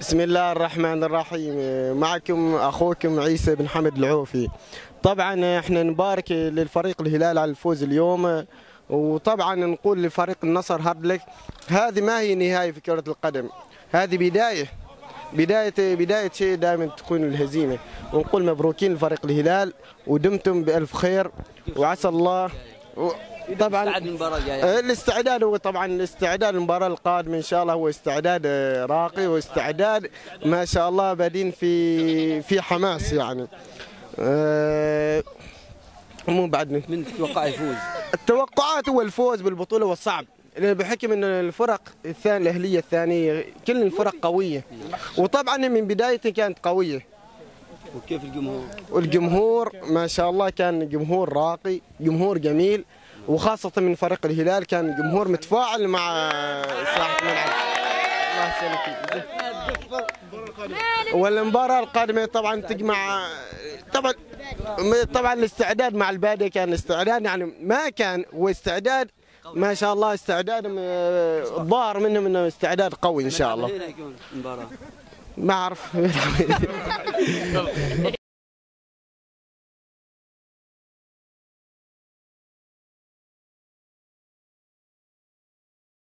بسم الله الرحمن الرحيم. معكم أخوكم عيسى بن حمد العوفي. طبعا احنا نبارك للفريق الهلال على الفوز اليوم، وطبعا نقول لفريق النصر هارد. هذه ما هي نهاية في كرة القدم، هذه بداية شيء دائما تكون الهزيمة، ونقول مبروكين لفريق الهلال ودمتم بألف خير وعسى الله. طبعا الاستعداد هو طبعا الاستعداد للمباراة القادمة ان شاء الله هو استعداد راقي واستعداد ما شاء الله بادين في حماس يعني. مو بعدني من تتوقع يفوز؟ التوقعات هو الفوز بالبطولة والصعب، بحكم ان الفرق الاهلية الثانية كل الفرق قوية، وطبعا من بدايته كانت قوية. وكيف الجمهور؟ والجمهور ما شاء الله كان جمهور راقي، جمهور جميل، وخاصة من فريق الهلال كان جمهور متفاعل مع ساحة الملعب. الله يسلمك. والمباراة القادمة طبعا تجمع طبعا الاستعداد مع البادئ كان استعداد يعني ما كان هو استعداد ما شاء الله، استعداد الظاهر منهم انه استعداد قوي ان شاء الله. ما اعرف. ما اعرف